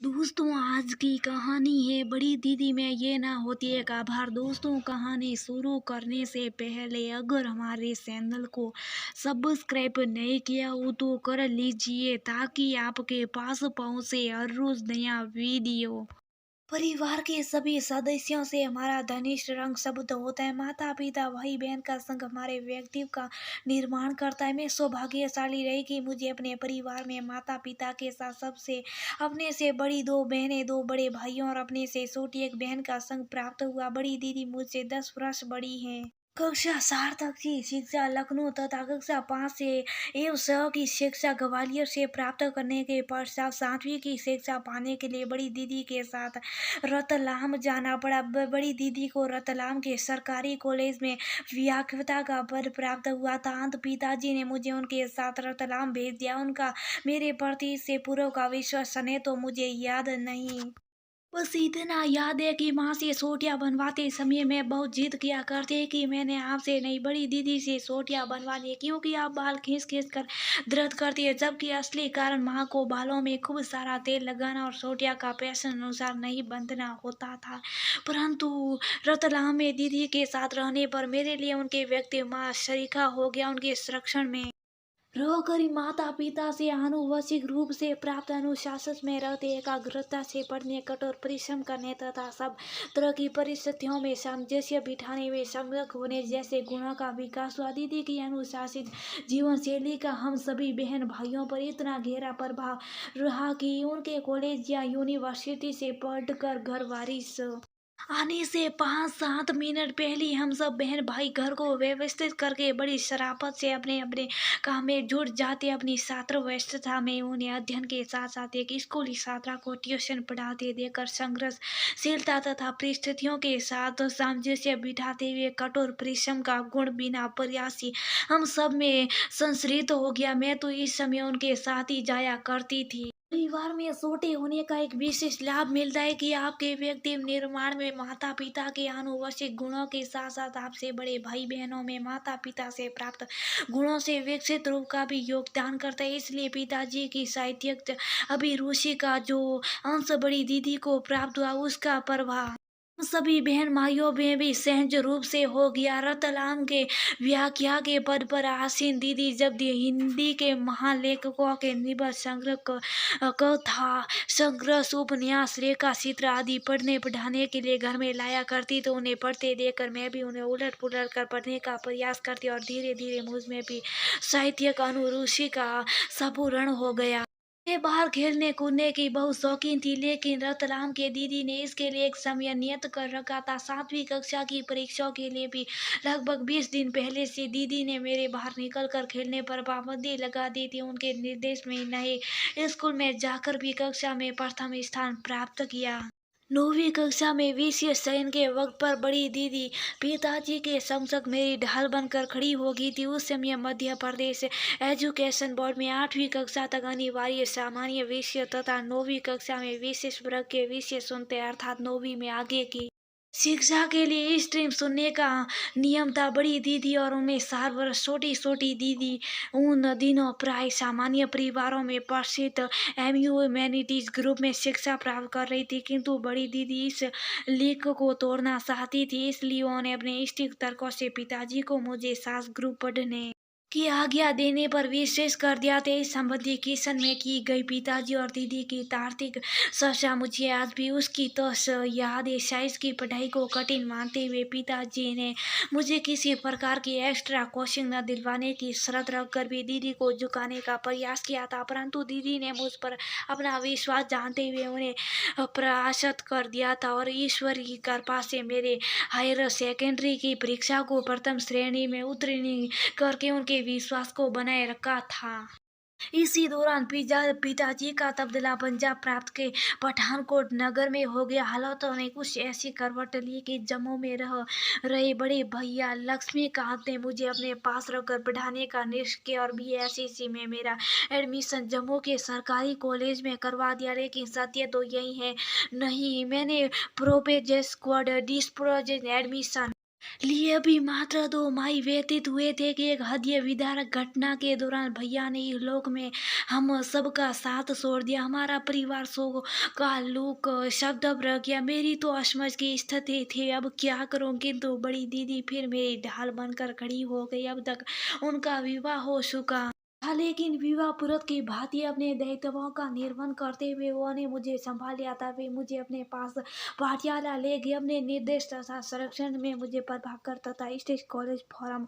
दोस्तों, आज की कहानी है बड़ी दीदी में ये ना होती एक आभार। दोस्तों, कहानी शुरू करने से पहले अगर हमारे चैनल को सब्सक्राइब नहीं किया हो तो कर लीजिए ताकि आपके पास पहुंचे हर रोज नया वीडियो। परिवार के सभी सदस्यों से हमारा घनिष्ठ रंग शब्द होता है। माता पिता भाई बहन का संग हमारे व्यक्तित्व का निर्माण करता है। मैं सौभाग्यशाली रही कि मुझे अपने परिवार में माता पिता के साथ सबसे अपने से बड़ी दो बहनें, दो बड़े भाइयों और अपने से छोटी एक बहन का संग प्राप्त हुआ। बड़ी दीदी मुझसे 10 वर्ष बड़ी है। कक्षा 4 तक की शिक्षा लखनऊ तथा कक्षा 5 से एवं 6 की शिक्षा ग्वालियर से प्राप्त करने के पश्चात 7वीं की शिक्षा पाने के लिए बड़ी दीदी के साथ रतलाम जाना पड़ा। बड़ी दीदी को रतलाम के सरकारी कॉलेज में व्याख्याता का पद प्राप्त हुआ था। अंत पिताजी ने मुझे उनके साथ रतलाम भेज दिया। उनका मेरे प्रति से पूर्व का विश्वास है तो मुझे याद नहीं, बस इतना याद है कि माँ से सोटियाँ बनवाते समय मैं बहुत जिद किया करते कि मैंने आपसे नहीं बड़ी दीदी से सोटियाँ बनवानी है, क्योंकि आप बाल खींच खींच कर दर्द करती है। जबकि असली कारण माँ को बालों में खूब सारा तेल लगाना और सोटियाँ का फैशन अनुसार नहीं बंधना होता था। परंतु रतलाम में दीदी के साथ रहने पर मेरे लिए उनके व्यक्ति माँ शरीका हो गया। उनके संरक्षण में रहकर ही माता पिता से आनुवंशिक रूप से प्राप्त अनुशासन में रहते, एकाग्रता से पढ़ने, कठोर परिश्रम करने तथा सब तरह की परिस्थितियों में सामंजस्य बिठाने में समर्थ होने जैसे गुणों का विकास हुआ। दीदी की अनुशासित जीवन शैली का हम सभी बहन भाइयों पर इतना गहरा प्रभाव रहा कि उनके कॉलेज या यूनिवर्सिटी से पढ़कर घर वारिस आने से 5-7 मिनट पहले हम सब बहन भाई घर को व्यवस्थित करके बड़ी शराफत से अपने अपने काम में जुट जाते। अपनी छात्र व्यस्तता में उन्हें अध्ययन के साथ साथ एक स्कूली छात्रा को ट्यूशन पढ़ाते देकर संघर्षशीलता तथा परिस्थितियों के साथ सामंजस्य बिठाते हुए कठोर परिश्रम का गुण बिना प्रयासी हम सब में संस्कृत हो गया। मैं तो इस समय उनके साथ ही जाया करती थी। परिवार में छोटे होने का एक विशेष लाभ मिलता है कि आपके व्यक्तित्व निर्माण में माता पिता के आनुवंशिक गुणों के साथ साथ आपसे बड़े भाई बहनों में माता पिता से प्राप्त गुणों से विकसित रूप का भी योगदान करता है। इसलिए पिताजी की साहित्यिक अभिरुचि का जो अंश बड़ी दीदी को प्राप्त हुआ उसका प्रभाव सभी बहन भाइयों में भी सहज रूप से हो गया। रतलाम के व्याख्या के पद पर आसीन दीदी जब हिंदी के महालेखकों के निबंध संग्रह कथा संग्रह उपन्यास रेखा चित्र आदि पढ़ने पढ़ाने के लिए घर में लाया करती तो उन्हें पढ़ते देखकर मैं भी उन्हें उलट पुलट कर पढ़ने का प्रयास करती और धीरे धीरे मुझ में भी साहित्यिक अनुरुचि का स्फुरण हो गया। मैं बाहर खेलने कूदने की बहुत शौकीन थी, लेकिन रतलाम के दीदी ने इसके लिए एक समय नियत कर रखा था। 7वीं कक्षा की परीक्षाओं के लिए भी लगभग 20 दिन पहले से दीदी ने मेरे बाहर निकल कर खेलने पर पाबंदी लगा दी थी। उनके निर्देश में नए स्कूल में जाकर भी कक्षा में प्रथम स्थान प्राप्त किया। 9वीं कक्षा में विशेष चयन के वक्त पर बड़ी दीदी पिताजी के समक्ष मेरी ढाल बनकर खड़ी हो गई थी। उस समय मध्य प्रदेश एजुकेशन बोर्ड में 8वीं कक्षा तक अनिवार्य सामान्य विषय तथा 9वीं कक्षा में विशेष वर्ग के विषय सुनते अर्थात 9वीं में आगे की शिक्षा के लिए स्ट्रीम सुनने का नियम था। बड़ी दीदी और उनमें 4 वर्ष छोटी छोटी दीदी उन दिनों प्राय सामान्य परिवारों में प्रसिद्ध एमयू ह्यूमैनिटीज ग्रुप में शिक्षा प्राप्त कर रही थी, किंतु बड़ी दीदी इस लिंक को तोड़ना चाहती थी। इसलिए उन्होंने अपने स्टिक तर्कों से पिताजी को मुझे सास ग्रुप पढ़ने की आज्ञा देने पर विशेष कर दिया था। इस संबंधी किशन में की गई पिताजी और दीदी की तार्किक चर्चा मुझे आज भी उसकी याद है। साइंस की पढ़ाई को कठिन मानते हुए पिताजी ने मुझे किसी प्रकार की एक्स्ट्रा कोचिंग न दिलवाने की शर्त रखकर भी दीदी को झुकाने का प्रयास किया था, परंतु दीदी ने मुझ पर अपना विश्वास जानते हुए उन्हें परास्त कर दिया था और ईश्वर की कृपा से मेरे हायर सेकेंडरी की परीक्षा को प्रथम श्रेणी में उत्तीर्ण करके उनके विश्वास को बनाए रखा था। इसी दौरान पिताजी का तबादला पंजाब प्रांत के पठानकोट नगर में हो गया। हालातों ने कुछ ऐसी करवट ली कि जम्मू में रह रहे बड़े भैया लक्ष्मीकांत ने मुझे अपने पास रखकर पढ़ाने का निश्चय किया और बीएससी में मेरा एडमिशन जम्मू के सरकारी कॉलेज में करवा दिया। लेकिन सत्य तो यही है नहीं, मैंने प्रोपेजेस एडमिशन लिए भी मात्र 2 माह व्यतीत हुए थे कि एक हृदय विदारक घटना के दौरान भैया ने इहलोक में हम सबका साथ छोड़ दिया। हमारा परिवार शोक का लोक शब्द रह गया। मेरी तो असमझ की स्थिति थी, अब क्या करूं? किंतु बड़ी दीदी फिर मेरी ढाल बनकर खड़ी हो गई। अब तक उनका विवाह हो चुका था, लेकिन विवाह पुरुष की भांति अपने दायित्वों का निर्वहन करते हुए उन्होंने मुझे संभाल लिया था। वे मुझे अपने पास पाठशाला ले गए, अपने निर्देश तथा संरक्षण में मुझे प्रभाकर तथा state college for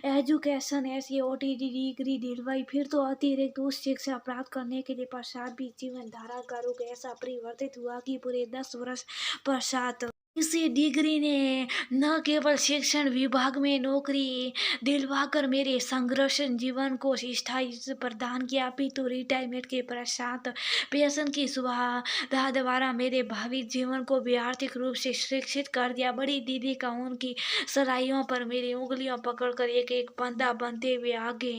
education SAOTD degree दिलवाई। फिर तो अतिरिक्त उच्च शिक्षा प्राप्त करने के लिए पश्चात भी जीवन धारा का रुख ऐसा परिवर्तित हुआ कि पूरे 10 वर्ष पश्चात इसी डिग्री ने न केवल शिक्षण विभाग में नौकरी दिलवाकर मेरे संघर्ष जीवन को स्थायी प्रदान किया, अपितु रिटायरमेंट के पश्चात पेंशन की सुविधा द्वारा मेरे भावी जीवन को भी आर्थिक रूप से शिक्षित कर दिया। बड़ी दीदी का उनकी सलाइयों पर मेरी उंगलियां पकड़कर एक एक पंदा बनते हुए आगे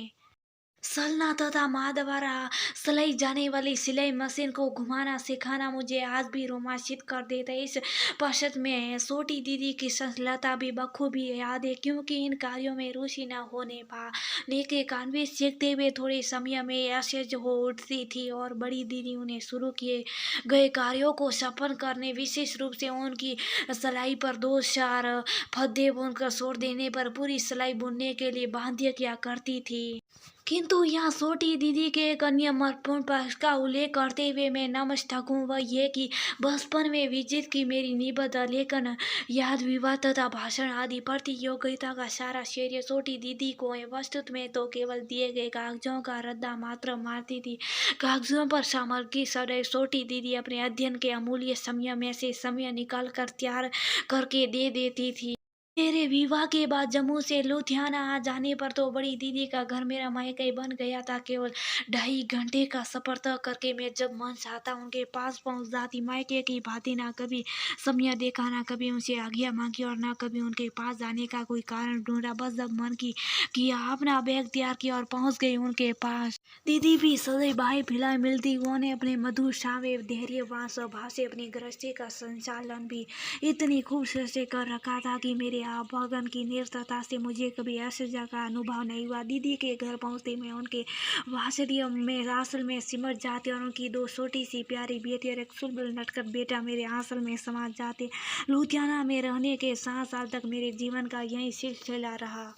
सलना तथा माँ द्वारा सलाई जाने वाली सिलाई मशीन को घुमाना सिखाना मुझे आज भी रोमांचित कर देता है। इस पश्चात में छोटी दीदी की संलग्नता भी बखूबी याद है, क्योंकि इन कार्यों में रुचि न होने पाने के कारण वे सीखते हुए थोड़े समय में असहज हो उठती थी और बड़ी दीदी उन्हें शुरू किए गए कार्यों को सफल करने, विशेष रूप से उनकी सिलाई पर 2-4 फद्दे बुनकर छोड़ देने पर पूरी सिलाई बुनने के लिए बाध्य किया करती थी। किंतु यहाँ छोटी दीदी के एक अन्य महत्वपूर्ण पक्ष का उल्लेख करते हुए मैं नमस्तक हूँ, वह ये कि बचपन में विजित की मेरी निबद्ध लेखन याद विवाह तथा भाषण आदि प्रतियोगिता का सारा श्रेय छोटी दीदी को है। वस्तुत में तो केवल दिए गए कागजों का रद्दा मात्र मारती थी। कागजों पर सामग्री सदैव छोटी दीदी अपने अध्ययन के अमूल्य समय में से समय निकाल कर तैयार करके दे देती थी। मेरे विवाह के बाद जम्मू से लुधियाना आ जाने पर तो बड़ी दीदी का घर मेरा मायका ही बन गया था। केवल 2.5 घंटे का सफर तय करके मैं जब मन चाहता उनके पास पहुंच जाती। मायके की भांति ना कभी समय देखा, ना कभी उनसे आज्ञा मांगी और ना कभी उनके पास जाने का कोई कारण ढूंढा। बस जब मन की किया अपना बैग तैयार किया और पहुंच गई उनके पास। दीदी भी सदैव भाई भिलाई मिलती। उन्होंने अपने मधुर सावे धैर्यवान स्वभाव से अपनी गृहस्थी का संचालन भी इतनी खूबसूरती से कर रखा था कि मेरे आवागमन की निरंतरता से मुझे कभी असहज का अनुभव नहीं हुआ। दीदी के घर पहुंचते मैं उनके वात्सल्य में आंचल में सिमट जाते और उनकी 2 छोटी सी प्यारी बेटी और एक सुलभ नटखट बेटा मेरे आंचल में समा जाते। लुधियाना में रहने के 7 साल तक मेरे जीवन का यही सिलसिला रहा।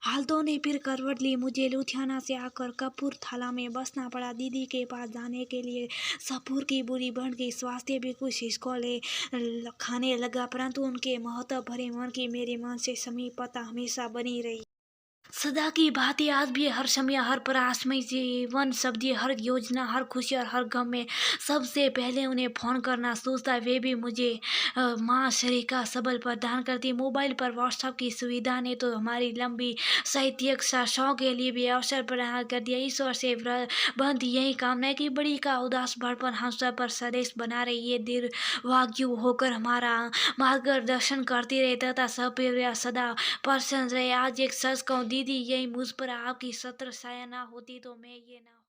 हालतों ने फिर करवट ली। मुझे लुधियाना से आकर कपूरथला में बसना पड़ा। दीदी के पास जाने के लिए सफर की बुरी बढ़ गई। स्वास्थ्य भी कुछ हिचकोले खाने लगा, परंतु उनके महत्व भरे मन की मेरे मन से समीपता हमेशा बनी रही। सदा की भांति आज भी हर समय, हर प्रयास में जीवन शब्दी, हर योजना, हर खुशी और हर गम में सबसे पहले उन्हें फोन करना सोचता। वे भी मुझे माँ शरीका सबल प्रदान करती। मोबाइल पर व्हाट्सएप की सुविधा ने तो हमारी लंबी साहित्यिक साक्षाओं के लिए भी अवसर प्रदान कर दिया। ईश्वर से बंद यही कामना है कि बड़ी का उदास बढ़पन हम सब पर सदैव बना रही है, दीर्घायु होकर हमारा मार्गदर्शन करती रहे तथा सब सदा प्रसन्न रहे। आज एक सच कहूँ दीदी, यही मुझ पर आपकी सत्र साया ना होती तो मैं ये ना